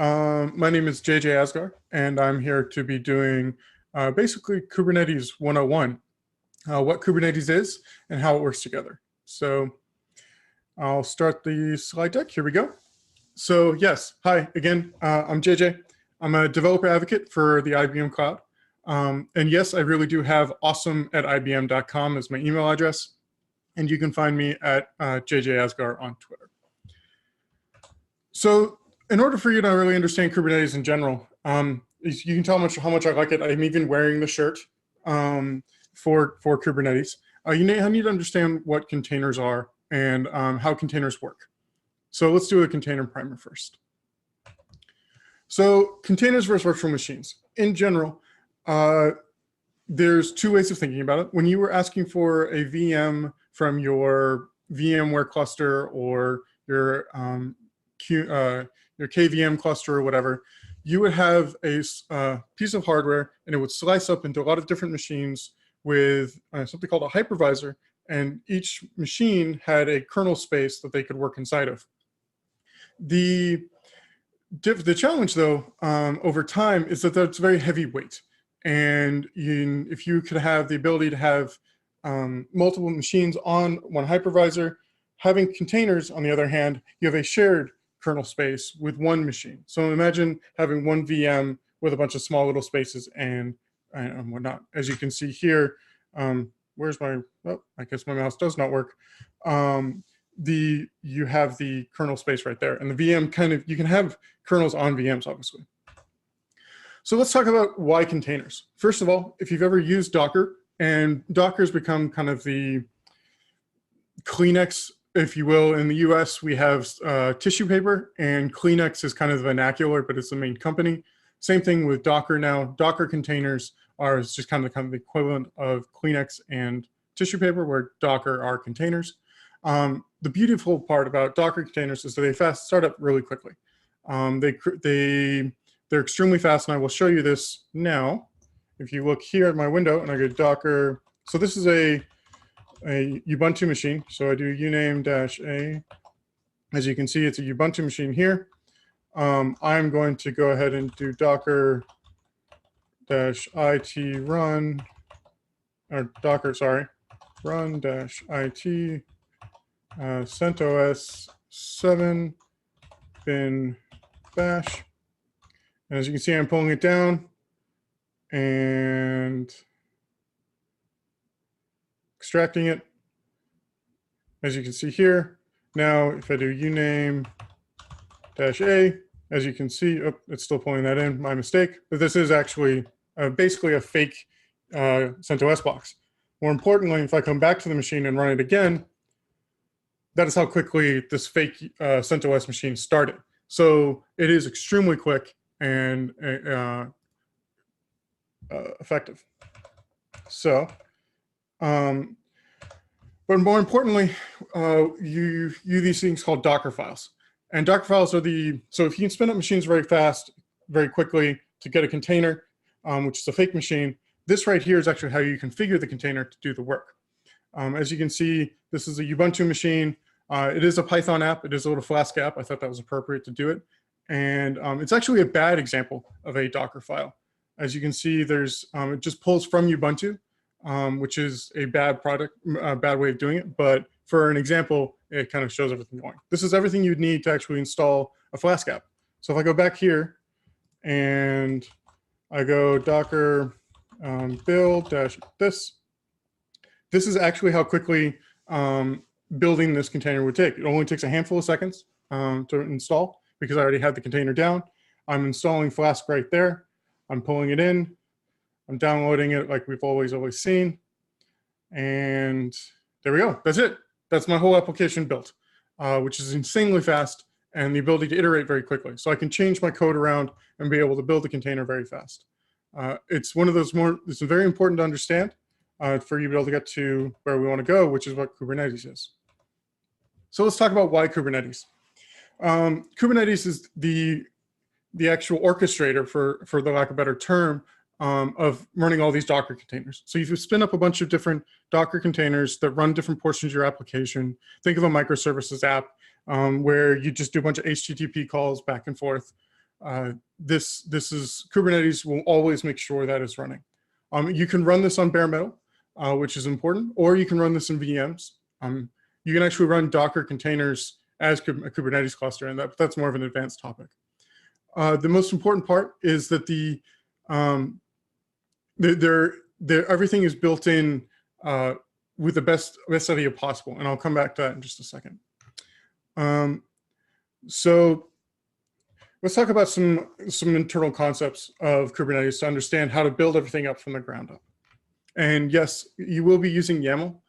My name is JJ Asghar, and I'm here to be doing basically Kubernetes 101, what Kubernetes is and how it works together. So I'll start the slide deck. Here we go. So yes, hi again, I'm JJ. I'm a developer advocate for the IBM Cloud. And yes, I really do have awesome@ibm.com as my email address. And you can find me at JJ Asghar on Twitter. So in order for you to really understand Kubernetes in general, you can tell how much I like it. I'm even wearing the shirt for Kubernetes. You need to understand what containers are and how containers work. So let's do a container primer first. So containers versus virtual machines. In general, there's two ways of thinking about it. When you were asking for a VM from your VMware cluster or your KVM cluster or whatever, you would have a piece of hardware and it would slice up into a lot of different machines with something called a hypervisor, and each machine had a kernel space that they could work inside of. The challenge, though, over time is that it's very heavyweight. And if you could have the ability to have multiple machines on one hypervisor, having containers, on the other hand, you have a shared kernel space with one machine. So imagine having one VM with a bunch of small little spaces and whatnot. As you can see here, where's my, oh, I guess my mouse does not work. You have the kernel space right there. And the VM you can have kernels on VMs, obviously. So let's talk about why containers. First of all, if you've ever used Docker, and Docker's become kind of the Kleenex, if you will. In the US, we have tissue paper, and Kleenex is kind of the vernacular, but it's the main company. Same thing with Docker now. Docker containers are just kind of the equivalent of Kleenex and tissue paper, where Docker are containers. The beautiful part about Docker containers is that they start up really quickly. They're extremely fast, and I will show you this now. If you look here at my window and I go Docker, so this is a Ubuntu machine. So I do uname-a. As you can see, it's a Ubuntu machine here. I'm going to go ahead and do docker-it run, or Docker, sorry, run-it CentOS 7 bin bash. And as you can see, I'm pulling it down and extracting it. As you can see here, now if I do uname-a, as you can see, oh, it's still pulling that in, my mistake. But this is actually basically a fake CentOS box. More importantly, if I come back to the machine and run it again, that is how quickly this fake CentOS machine started. So it is extremely quick and effective. So, but more importantly, you use these things called Docker files. And Docker files are so if you can spin up machines very fast, very quickly to get a container, which is a fake machine, this right here is actually how you configure the container to do the work. As you can see, this is a Ubuntu machine. It is a Python app. It is a little Flask app. I thought that was appropriate to do it. And it's actually a bad example of a Docker file. As you can see, it just pulls from Ubuntu, which is a bad way of doing it. But for an example, it kind of shows everything going. This is everything you'd need to actually install a Flask app. So if I go back here and I go docker build -this, this is actually how quickly building this container would take. It only takes a handful of seconds to install because I already had the container down. I'm installing Flask right there. I'm pulling it in. I'm downloading it like we've always seen. And there we go. That's it. That's my whole application built, which is insanely fast, and the ability to iterate very quickly. So I can change my code around and be able to build a container very fast. It's one of those it's very important to understand for you to be able to get to where we want to go, which is what Kubernetes is. So let's talk about why Kubernetes. Kubernetes is the actual orchestrator, for the lack of a better term, of running all these Docker containers. So if you spin up a bunch of different Docker containers that run different portions of your application, think of a microservices app where you just do a bunch of HTTP calls back and forth. Kubernetes will always make sure that it's running. You can run this on bare metal, which is important, or you can run this in VMs. You can actually run Docker containers as a Kubernetes cluster, and that's more of an advanced topic. The most important part is that everything is built in with the best idea possible, and I'll come back to that in just a second. So let's talk about some internal concepts of Kubernetes to understand how to build everything up from the ground up. And yes, you will be using YAML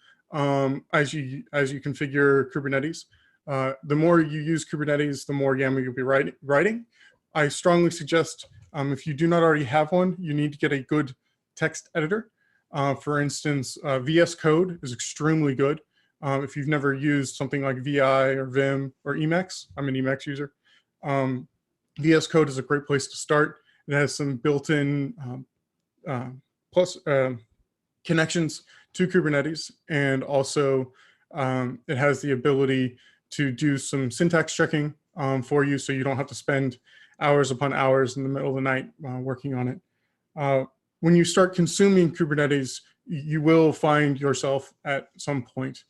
as you configure Kubernetes. The more you use Kubernetes, the more YAML you'll be writing. I strongly suggest if you do not already have one, you need to get a good text editor. For instance, VS Code is extremely good. If you've never used something like VI or Vim or Emacs, I'm an Emacs user. VS Code is a great place to start. It has some built-in connections to Kubernetes, and also it has the ability to do some syntax checking for you, so you don't have to spend hours upon hours in the middle of the night working on it. When you start consuming Kubernetes, you will find yourself at some point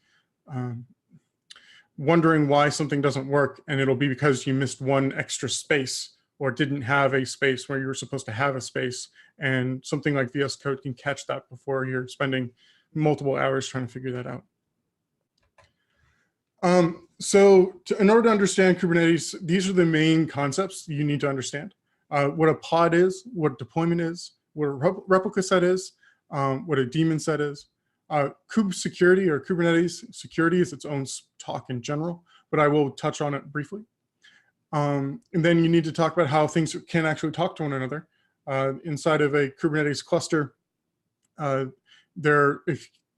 wondering why something doesn't work, and it'll be because you missed one extra space or didn't have a space where you were supposed to have a space, and something like VS Code can catch that before you're spending multiple hours trying to figure that out. In order to understand Kubernetes, these are the main concepts you need to understand. What a pod is, what deployment is, what a replica set is, what a daemon set is. Kube security or Kubernetes security is its own talk in general, but I will touch on it briefly. And then you need to talk about how things can actually talk to one another. Inside of a Kubernetes cluster, there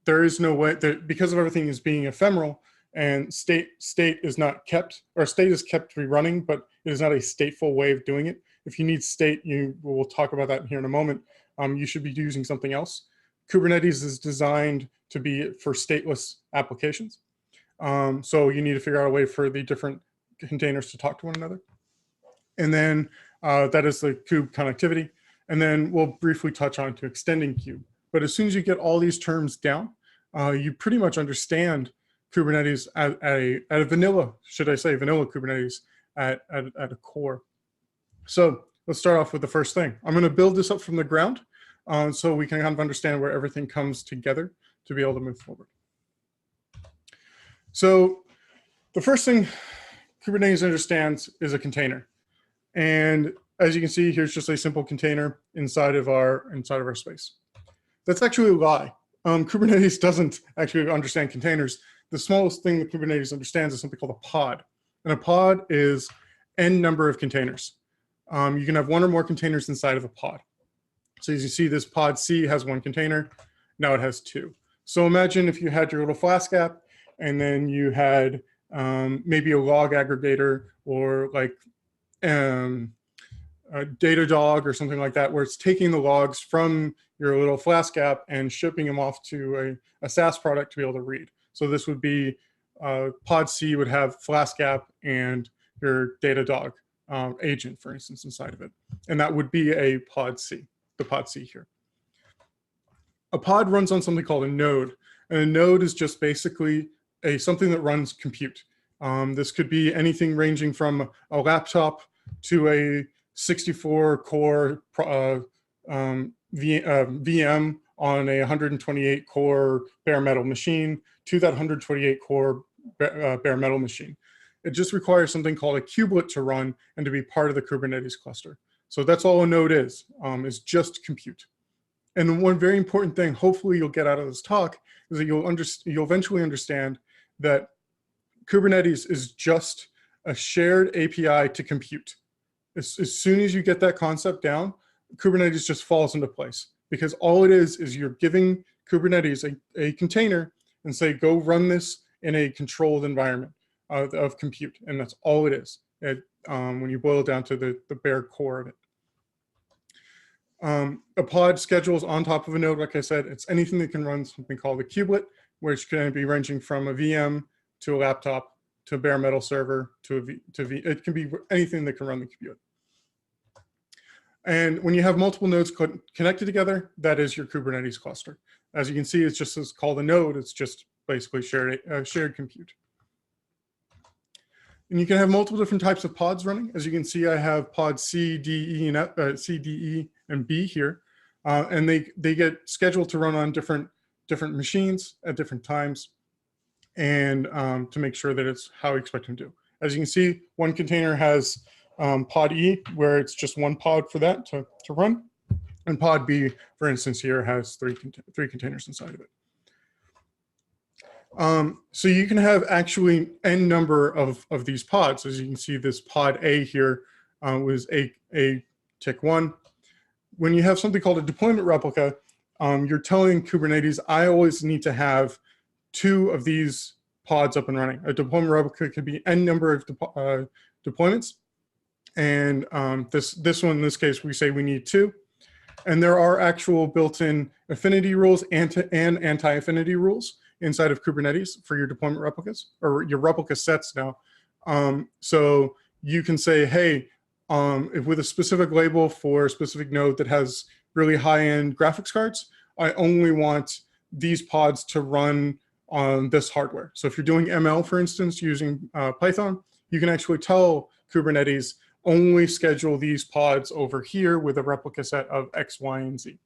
is no way that, because of everything is being ephemeral and state is not kept, or state is kept to be running, but it is not a stateful way of doing it. If you need state, we'll talk about that here in a moment. You should be using something else. Kubernetes is designed to be for stateless applications. So you need to figure out a way for the different containers to talk to one another. And then that is the kube connectivity. And then we'll briefly touch on to extending kube. But as soon as you get all these terms down, you pretty much understand Kubernetes at a vanilla, should I say, vanilla Kubernetes at a core. So let's start off with the first thing. I'm going to build this up from the ground so we can kind of understand where everything comes together to be able to move forward. So the first thing Kubernetes understands is a container. And as you can see, here's just a simple container inside of our space. That's actually a lie. Kubernetes doesn't actually understand containers. The smallest thing that Kubernetes understands is something called a pod. And a pod is n number of containers. You can have one or more containers inside of a pod. So as you see, this pod C has one container. Now it has two. So imagine if you had your little Flask app, and then you had maybe a log aggregator, or like a Datadog or something like that, where it's taking the logs from your little Flask app and shipping them off to a SaaS product to be able to read. So this would be pod C would have Flask app and your Datadog agent, for instance, inside of it. And that would be a pod C, the pod C here. A pod runs on something called a node. And a node is just basically something that runs compute. This could be anything ranging from a laptop to a 64-core VM on a 128-core bare metal machine to that 128-core bare metal machine. It just requires something called a kubelet to run and to be part of the Kubernetes cluster. So that's all a node is just compute. And one very important thing, hopefully you'll get out of this talk, is that you'll eventually understand that Kubernetes is just a shared API to compute. As soon as you get that concept down, Kubernetes just falls into place, because all it is you're giving Kubernetes a container and say, go run this in a controlled environment of compute. And that's all it is when you boil it down to the bare core of it. A pod schedules on top of a node. Like I said, it's anything that can run something called a kubelet, which can be ranging from a VM to a laptop to a bare metal server it can be anything that can run the kubelet. And when you have multiple nodes connected together, that is your Kubernetes cluster. As you can see, it's just called a node. It's just basically shared compute. And you can have multiple different types of pods running. As you can see, I have pod C, D, E, and C, D, E, and B here, and they get scheduled to run on different machines at different times, and to make sure that it's how we expect them to. As you can see, one container has pod E, where it's just one pod for that to run, and pod B, for instance, here has three containers inside of it. So you can have actually n number of these pods. As you can see, this pod A here was a tick 1. When you have something called a deployment replica, you're telling Kubernetes, I always need to have 2 of these pods up and running. A deployment replica could be n number of deployments. And this one, in this case, we say we need 2. And there are actual built-in affinity rules and anti-affinity rules inside of Kubernetes for your deployment replicas, or your replica sets now. So you can say, hey, if with a specific label for a specific node that has really high-end graphics cards, I only want these pods to run on this hardware. So if you're doing ML, for instance, using Python, you can actually tell Kubernetes, only schedule these pods over here with a replica set of X, Y, and Z.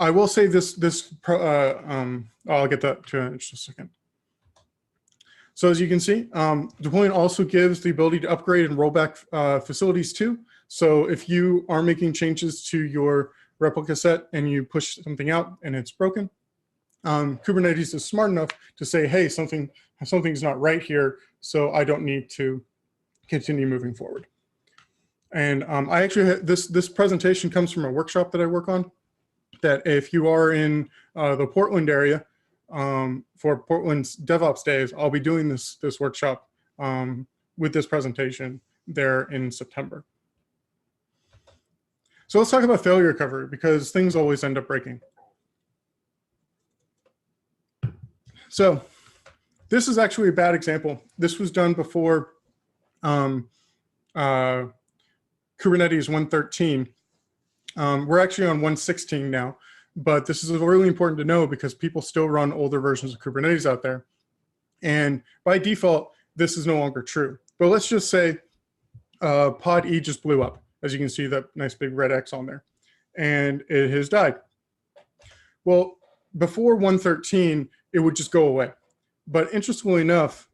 I will say I'll get that to in just a second. So as you can see, deployment also gives the ability to upgrade and roll back facilities too. So if you are making changes to your replica set and you push something out and it's broken, Kubernetes is smart enough to say, hey, something's not right here, so I don't need to continue moving forward. And I actually, this presentation comes from a workshop that I work on, that if you are in the Portland area for Portland's DevOps days, I'll be doing this workshop with this presentation there in September. So let's talk about failure recovery, because things always end up breaking. So this is actually a bad example. This was done before Kubernetes 1.13. We're actually on 1.16 now, but this is really important to know because people still run older versions of Kubernetes out there. And by default, this is no longer true. But let's just say pod E just blew up. As you can see, that nice big red X on there, and it has died. Well, before 1.13, it would just go away. But interestingly enough,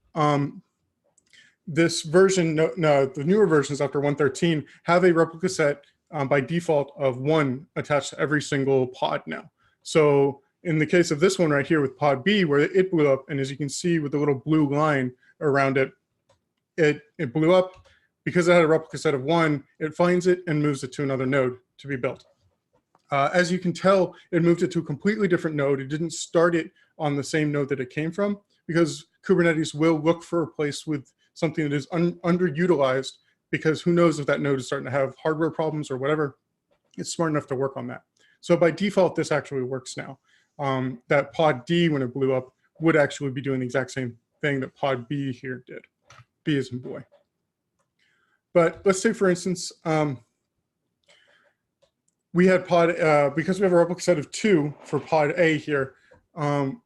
this version, the newer versions after 1.13 have a replica set by default of 1 attached to every single pod now. So in the case of this one right here with pod B, where it blew up, and as you can see with the little blue line around it, it blew up. Because it had a replica set of 1, it finds it and moves it to another node to be built. As you can tell, it moved it to a completely different node. It didn't start it on the same node that it came from, because Kubernetes will look for a place with something that is underutilized, because who knows if that node is starting to have hardware problems or whatever. It's smart enough to work on that. So by default, this actually works now. That pod D, when it blew up, would actually be doing the exact same thing that pod B here did. B as in boy. But let's say, for instance, we had pod, because we have a replica set of 2 for pod A here,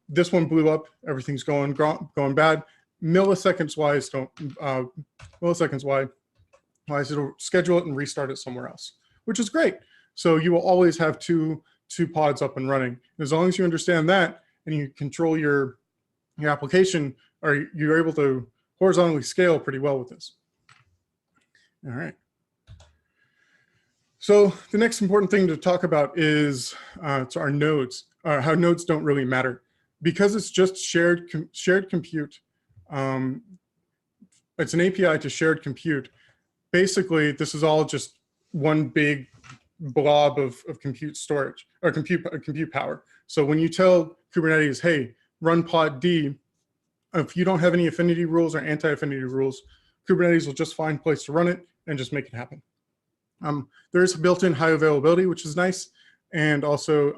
this one blew up, everything's going bad. Milliseconds wise, it'll schedule it and restart it somewhere else, which is great. So you will always have two pods up and running. As long as you understand that and you control your application, or you're able to horizontally scale pretty well with this. All right. So the next important thing to talk about is our nodes, how nodes don't really matter. Because it's just shared compute, it's an API to shared compute. Basically, this is all just one big blob of compute storage, or compute power. So when you tell Kubernetes, hey, run pod D, if you don't have any affinity rules or anti-affinity rules, Kubernetes will just find a place to run it and just make it happen. There's built-in high availability, which is nice, and also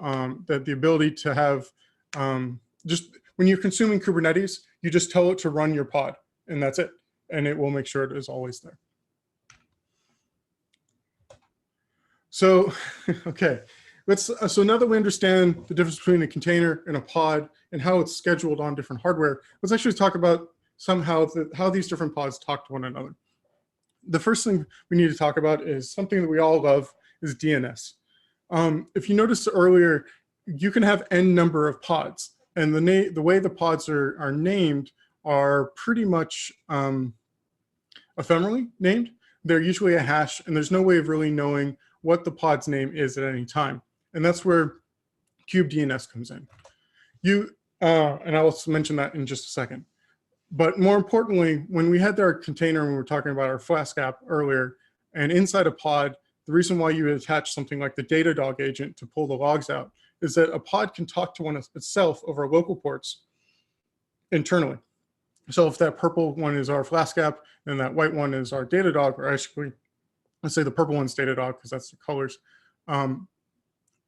the ability to have, just when you're consuming Kubernetes, you just tell it to run your pod, and that's it, and it will make sure it is always there. So, okay, so now that we understand the difference between a container and a pod and how it's scheduled on different hardware, let's actually talk about how these different pods talk to one another. The first thing we need to talk about is something that we all love, is DNS. If you noticed earlier, you can have n number of pods, and the way the pods are named are pretty much ephemerally named. They're usually a hash, and there's no way of really knowing what the pod's name is at any time. And that's where kubedns comes in. And I'll mention that in just a second. But more importantly, when we had our container and we were talking about our Flask app earlier, and inside a pod, the reason why you would attach something like the Datadog agent to pull the logs out is that a pod can talk to one itself over local ports internally. So if that purple one is our Flask app and that white one is our Datadog, or actually, let's say the purple one's Datadog because that's the colors,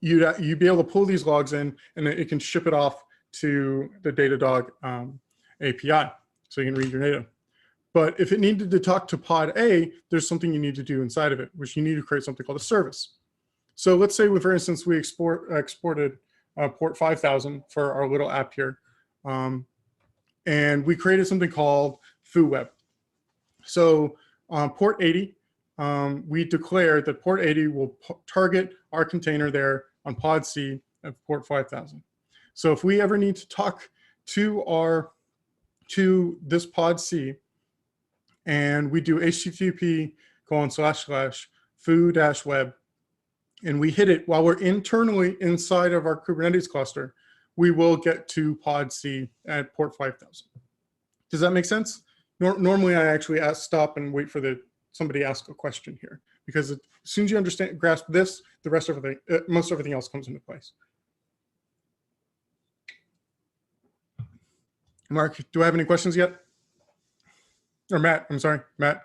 you'd be able to pull these logs in and it can ship it off to the Datadog API. So you can read your data. But if it needed to talk to pod A, there's something you need to do inside of it, which you need to create something called a service. So let's say, for instance, we exported port 5000 for our little app here. And we created something called foo-web. So port 80, we declared that port 80 will target our container there on pod C at port 5000. So if we ever need to talk to this pod C, and we do http://foo-web, and we hit it while we're internally inside of our Kubernetes cluster, we will get to pod C at port 5000. Does that make sense? Normally, I actually stop and wait for somebody to ask a question here, because as soon as you grasp this, the rest of everything, most everything else comes into place. Mark, do I have any questions yet? Or Matt, I'm sorry, Matt.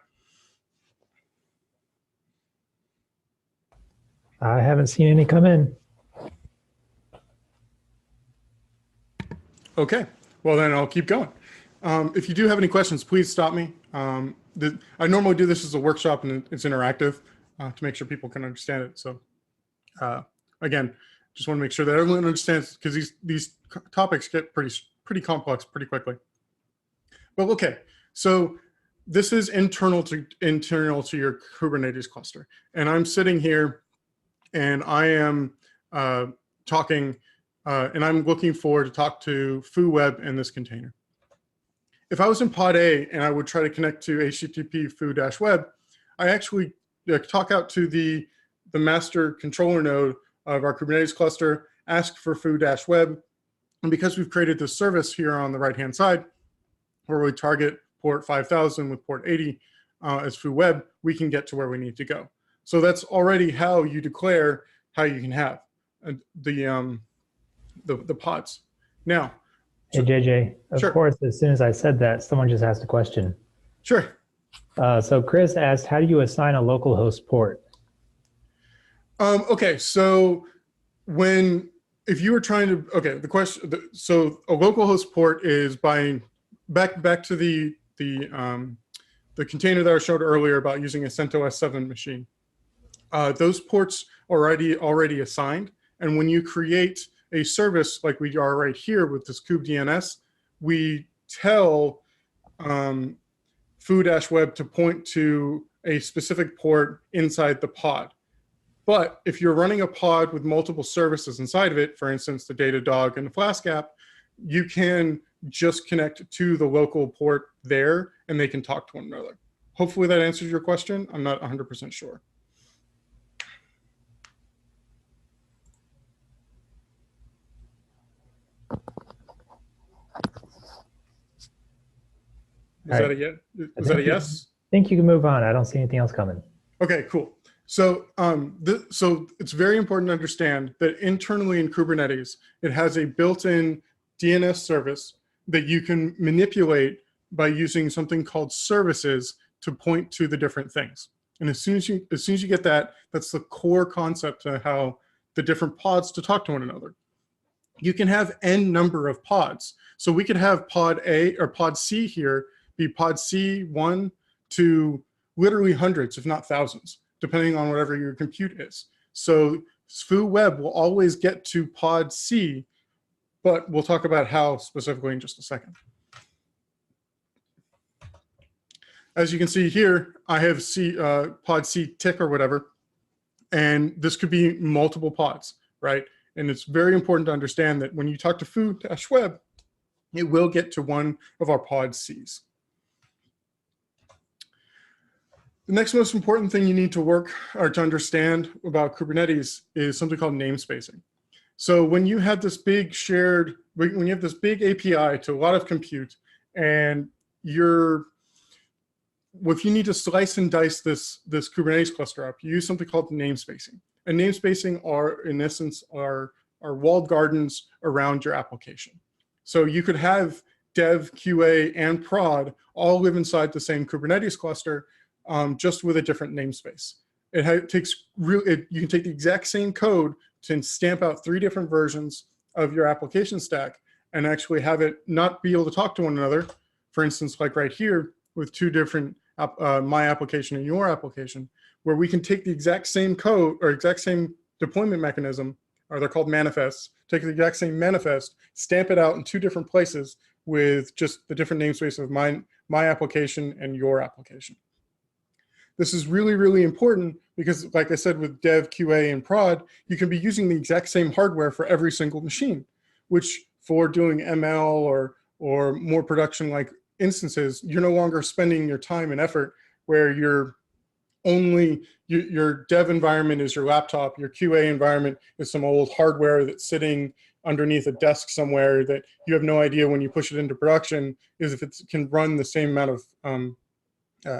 I haven't seen any come in. Okay, well then I'll keep going. If you do have any questions, please stop me. I normally do this as a workshop and it's interactive to make sure people can understand it. So again, just want to make sure that everyone understands, because these topics get pretty complex pretty quickly. But okay, so this is internal to your Kubernetes cluster. And I'm sitting here and I am talking, and I'm looking for to talk to foo-web in this container. If I was in pod A and I would try to connect to HTTP foo-web, I actually talk out to the master controller node of our Kubernetes cluster, ask for foo-web. And because we've created this service here on the right-hand side, where we target port 5000 with port 80 as foo-web, we can get to where we need to go. So that's already how you declare how you can have the pods. Now, hey JJ, of course, as soon as I said that, someone just asked a question. Sure. So Chris asked, how do you assign a localhost port? Okay, so if you were trying to, okay, the question, so a localhost port is by back to the container that I showed earlier about using a CentOS 7 machine. Those ports are already assigned, and when you create a service like we are right here with this kubedns, we tell foo-web to point to a specific port inside the pod. But if you're running a pod with multiple services inside of it, for instance, the Datadog and the Flask app, you can just connect to the local port there and they can talk to one another. Hopefully that answers your question. I'm not 100% sure. Is that a yes? Is that a yes? I think you can move on. I don't see anything else coming. Okay, cool. So, so it's very important to understand that internally in Kubernetes, it has a built-in DNS service that you can manipulate by using something called services to point to the different things. And as soon as you get that, that's the core concept of how the different pods to talk to one another. You can have n number of pods. So we could have pod A or pod C here be pod C1 to literally hundreds, if not thousands, depending on whatever your compute is. So foo web will always get to pod C, but we'll talk about how specifically in just a second. As you can see here, I have pod C tick or whatever, and this could be multiple pods, right? And it's very important to understand that when you talk to foo-web, it will get to one of our pod Cs. The next most important thing you need to work or to understand about Kubernetes is something called namespacing. So when you have this big shared, when you have this big API to a lot of compute, and if you need to slice and dice this Kubernetes cluster up, you use something called namespacing. And namespacing are, in essence, are walled gardens around your application. So you could have dev, QA, and prod all live inside the same Kubernetes cluster, just with a different namespace. You can take the exact same code to stamp out 3 different versions of your application stack and actually have it not be able to talk to one another. For instance, like right here with 2 different my application and your application, where we can take the exact same code or exact same deployment mechanism, or they're called manifests, take the exact same manifest, stamp it out in 2 different places with just the different namespace of my application and your application. This is really, really important because, like I said, with dev, QA, and prod, you can be using the exact same hardware for every single machine, which for doing ML or more production-like instances, you're no longer spending your time and effort where your dev environment is your laptop, your QA environment is some old hardware that's sitting underneath a desk somewhere that you have no idea when you push it into production is if it can run the same amount of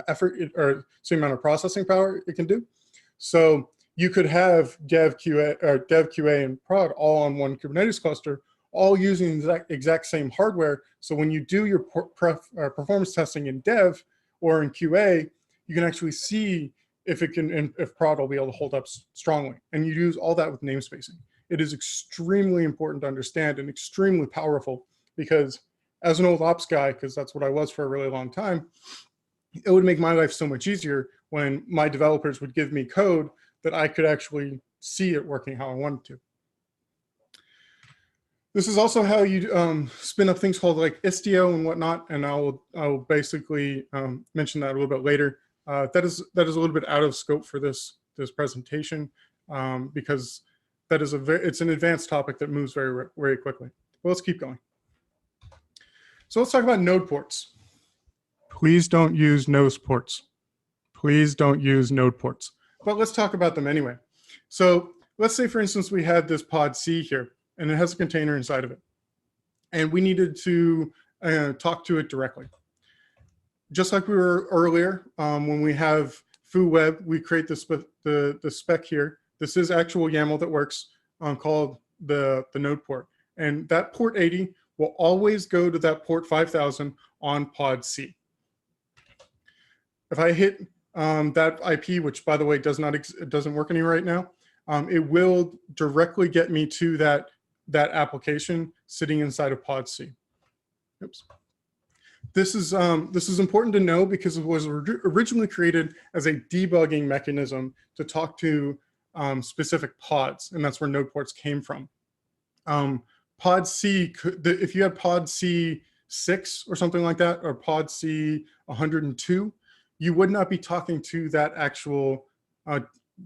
effort or same amount of processing power it can do. So you could have dev, QA, and prod all on one Kubernetes cluster, all using the exact same hardware. So when you do your performance testing in dev or in QA, you can actually see if prod will be able to hold up strongly. And you use all that with namespacing. It is extremely important to understand and extremely powerful because as an old ops guy, because that's what I was for a really long time, it would make my life so much easier when my developers would give me code that I could actually see it working how I wanted to. This is also how you spin up things called like Istio and whatnot, and I'll basically mention that a little bit later. That is a little bit out of scope for this presentation because it's an advanced topic that moves very, very quickly. But let's keep going. So let's talk about node ports. Please don't use node ports. Please don't use node ports. But let's talk about them anyway. So let's say, for instance, we had this pod C here, and it has a container inside of it. And we needed to talk to it directly. Just like we were earlier, when we have foo web, we create the spec here. This is actual YAML that works called the node port. And that port 80 will always go to that port 5000 on pod C. If I hit that IP, which by the way doesn't work any right now, it will directly get me to that application sitting inside of pod C. Oops. This is important to know because it was originally created as a debugging mechanism to talk to specific pods, and that's where node ports came from. Pod C, if you had pod C6 or something like that, or pod C 102, you would not be talking to that actual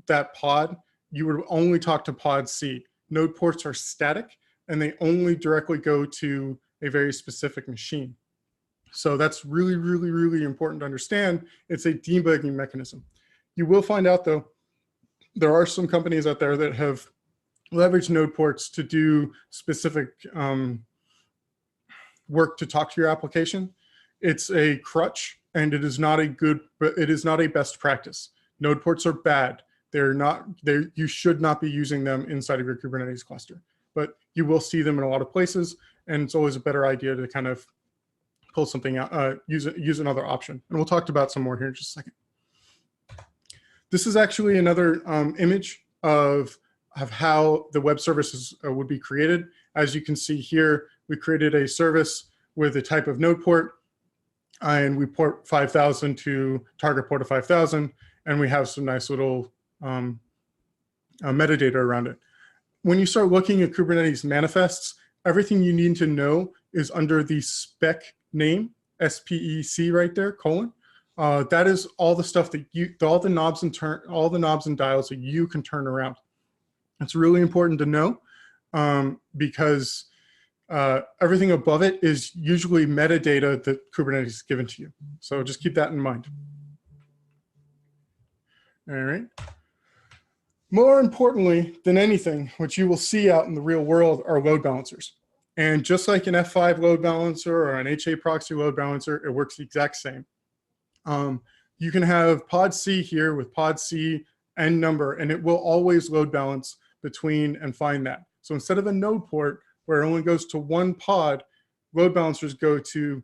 that pod. You would only talk to pod C. Node ports are static, and they only directly go to a very specific machine. So that's really, really, really important to understand. It's a debugging mechanism. You will find out, though, there are some companies out there that have leveraged node ports to do specific work to talk to your application. It's a crutch, and it is not a best practice. Node ports are bad. You should not be using them inside of your Kubernetes cluster, but you will see them in a lot of places, and it's always a better idea to kind of pull something out, use another option. And we'll talk about some more here in just a second. This is actually another image of how the web services would be created. As you can see here, we created a service with a type of node port, and we port 5000 to target port of 5000, and we have some nice little metadata around it. When you start looking at Kubernetes manifests, everything you need to know is under the spec name, SPEC right there, colon. That is all the stuff that all the knobs and dials that you can turn around. It's really important to know because everything above it is usually metadata that Kubernetes has given to you. So just keep that in mind. All right. More importantly than anything, what you will see out in the real world are load balancers. And just like an F5 load balancer or an HA proxy load balancer, it works the exact same. You can have pod C here with pod C and number, and it will always load balance between and find that. So instead of a node port where it only goes to one pod, load balancers go to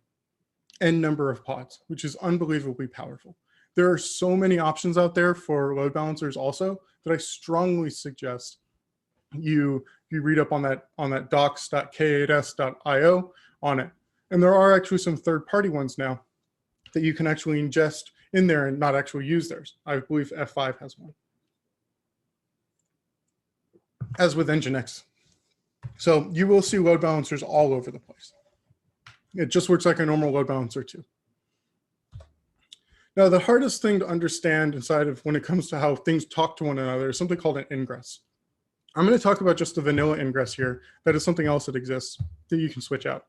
n number of pods, which is unbelievably powerful. There are so many options out there for load balancers also that I strongly suggest you read up on that docs.k8s.io on it. And there are actually some third-party ones now that you can actually ingest in there and not actually use theirs. I believe F5 has one, as with Nginx. So you will see load balancers all over the place. It just works like a normal load balancer too. Now, the hardest thing to understand inside of when it comes to how things talk to one another is something called an ingress. I'm going to talk about just the vanilla ingress here. That is something else that exists that you can switch out.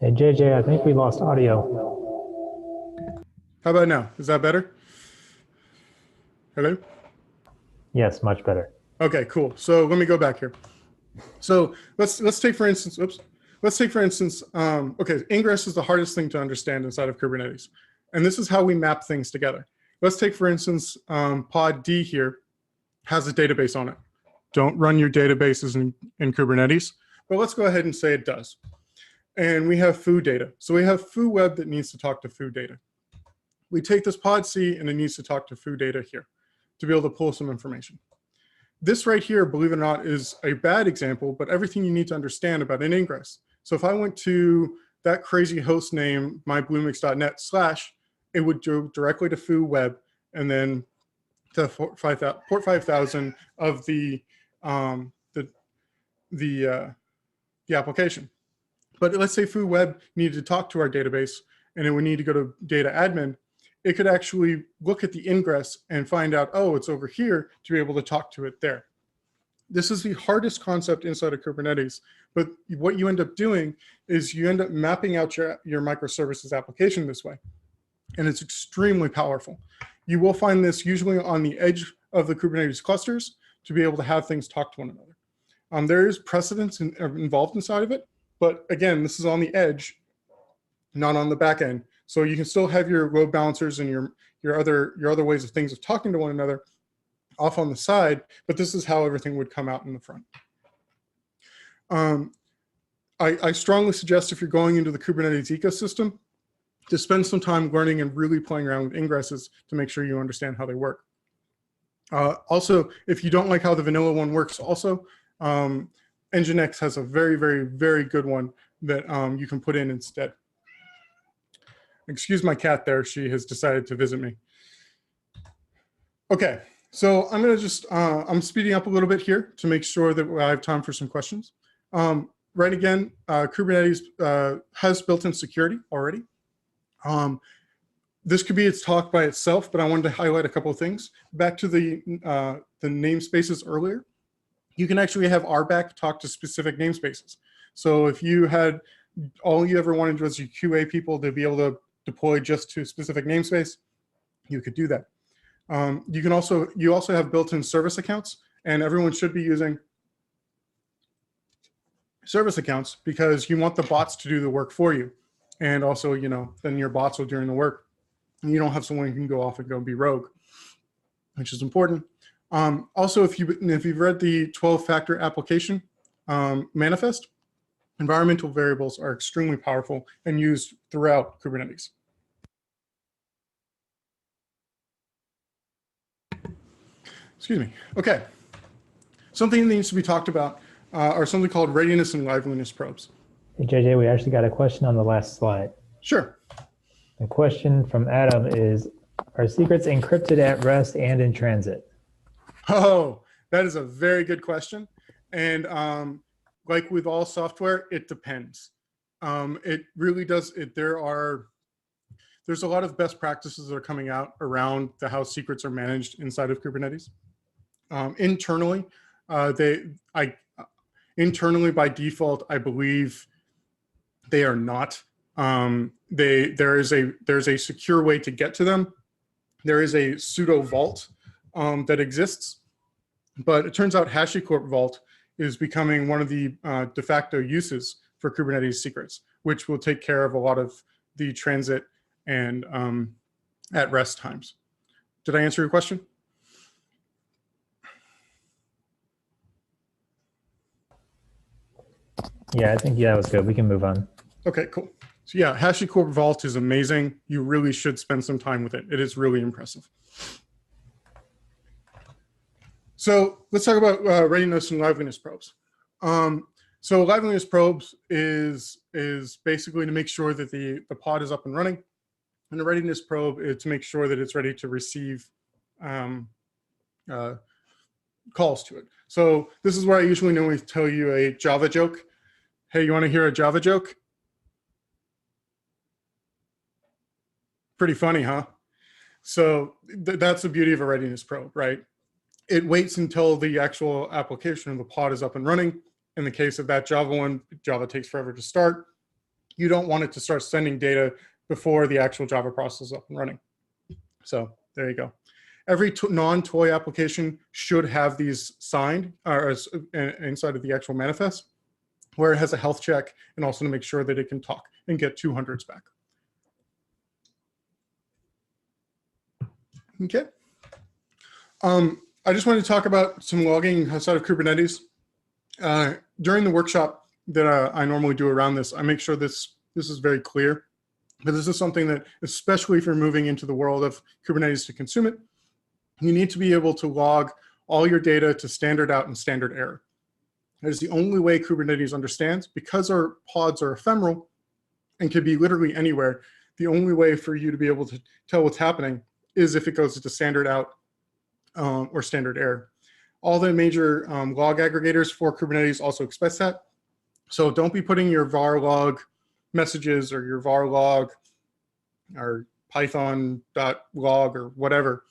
Hey, JJ, I think we lost audio. How about now? Is that better? Hello? Yes, much better. Okay, cool. So let me go back here. So let's take for instance, okay, ingress is the hardest thing to understand inside of Kubernetes. And this is how we map things together. Let's take for instance, pod D here has a database on it. Don't run your databases in Kubernetes, but let's go ahead and say it does. And we have foo data. So we have foo web that needs to talk to foo data. We take this pod C and it needs to talk to foo data here to be able to pull some information. This right here, believe it or not, is a bad example, but everything you need to understand about an ingress. So if I went to that crazy host name, mybluemix.net/, it would go directly to foo web and then to port 5000 of the application. But let's say foo web needed to talk to our database and it would need to go to data admin. It could actually look at the ingress and find out, oh, it's over here, to be able to talk to it there. This is the hardest concept inside of Kubernetes, but what you end up doing is you end up mapping out your microservices application this way, and it's extremely powerful. You will find this usually on the edge of the Kubernetes clusters to be able to have things talk to one another. There is precedence involved inside of it, but again, this is on the edge, not on the back end. So you can still have your load balancers and your other ways of things of talking to one another off on the side, but this is how everything would come out in the front. I strongly suggest if you're going into the Kubernetes ecosystem to spend some time learning and really playing around with ingresses to make sure you understand how they work. Also, if you don't like how the vanilla one works also, Nginx has a very, very, very good one that you can put in instead. Excuse my cat there, she has decided to visit me. Okay, so I'm gonna just, I'm speeding up a little bit here to make sure that I have time for some questions. Right again, Kubernetes has built-in security already. This could be its talk by itself, but I wanted to highlight a couple of things. Back to the namespaces earlier, you can actually have RBAC talk to specific namespaces. So if you had, all you ever wanted was your QA people to be able to deploy just to a specific namespace, you could do that. You also have built-in service accounts, and everyone should be using service accounts because you want the bots to do the work for you. And also, then your bots will do the work. And you don't have someone who can go off and go be rogue, which is important. Also, if you've read the 12-factor application manifest, environmental variables are extremely powerful and used throughout Kubernetes. Excuse me. Okay. Something that needs to be talked about are something called readiness and liveliness probes. Hey, JJ, we actually got a question on the last slide. Sure. The question from Adam is, are secrets encrypted at rest and in transit? Oh, that is a very good question. And like with all software, it depends. It really does. There's a lot of best practices that are coming out around how secrets are managed inside of Kubernetes. Internally, internally by default, I believe they are not. There's a secure way to get to them. There is a pseudo vault that exists, but it turns out HashiCorp Vault is becoming one of the de facto uses for Kubernetes secrets, which will take care of a lot of the transit and at rest times. Did I answer your question? Yeah, I think that was good. We can move on. Okay, cool. So yeah, HashiCorp Vault is amazing. You really should spend some time with it. It is really impressive. So let's talk about readiness and liveliness probes. So liveliness probes is basically to make sure that the pod is up and running. And the readiness probe is to make sure that it's ready to receive calls to it. So this is where I usually normally tell you a Java joke. Hey, you want to hear a Java joke? Pretty funny, huh? So that's the beauty of a readiness probe, right? It waits until the actual application of the pod is up and running. In the case of that Java one, Java takes forever to start. You don't want it to start sending data before the actual Java process is up and running. So there you go. Every non-toy application should have these signed inside of the actual manifest, where it has a health check and also to make sure that it can talk and get 200s back. Okay. I just wanted to talk about some logging outside of Kubernetes. During the workshop that I normally do around this, I make sure this is very clear. But this is something that, especially if you're moving into the world of Kubernetes to consume it, you need to be able to log all your data to standard out and standard error. That is the only way Kubernetes understands. Because our pods are ephemeral and can be literally anywhere, the only way for you to be able to tell what's happening is if it goes to standard out or standard error. All the major log aggregators for Kubernetes also expect that. So don't be putting your var log messages or your var log or python.log or whatever.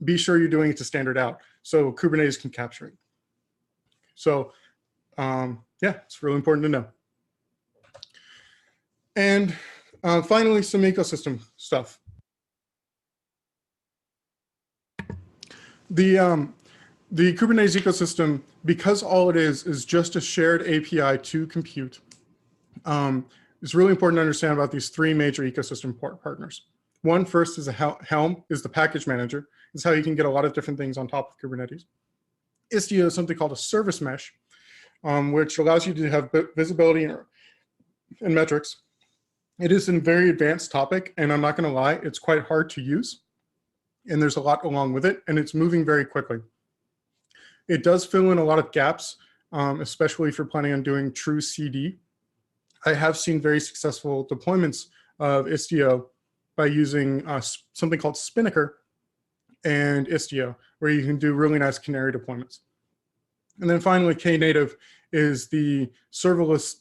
Be sure you're doing it to standard out so Kubernetes can capture it. So yeah, it's really important to know. And finally, some ecosystem stuff. The Kubernetes ecosystem, because all it is just a shared API to compute, it's really important to understand about these three major ecosystem partners. One first is a Helm, is the package manager. It's how you can get a lot of different things on top of Kubernetes. Istio is something called a service mesh, which allows you to have visibility and metrics. It is a very advanced topic, and I'm not going to lie, it's quite hard to use. And there's a lot along with it, and it's moving very quickly. It does fill in a lot of gaps, especially if you're planning on doing true CD. I have seen very successful deployments of Istio by using something called Spinnaker and Istio, where you can do really nice canary deployments. And then finally, Knative is the serverless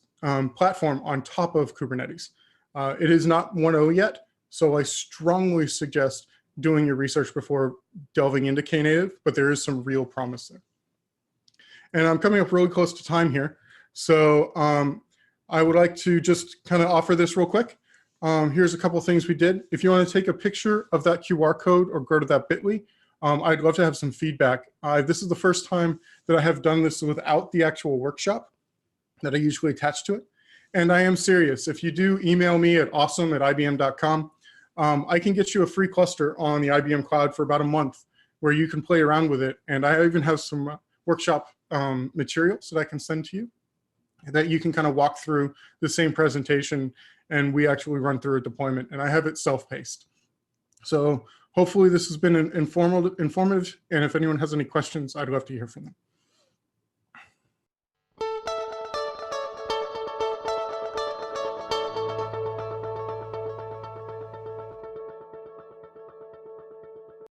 platform on top of Kubernetes. It is not 1.0 yet, so I strongly suggest doing your research before delving into Knative, but there is some real promise there. And I'm coming up really close to time here, so I would like to just kind of offer this real quick. Here's a couple of things we did. If you want to take a picture of that QR code or go to that bit.ly, I'd love to have some feedback. This is the first time that I have done this without the actual workshop that I usually attach to it. And I am serious. If you do email me at awesome@ibm.com, I can get you a free cluster on the IBM Cloud for about a month where you can play around with it. And I even have some workshop materials that I can send to you. that you can kind of walk through the same presentation and we actually run through a deployment, and I have it self-paced. So hopefully this has been informative, and if anyone has any questions, I'd love to hear from them.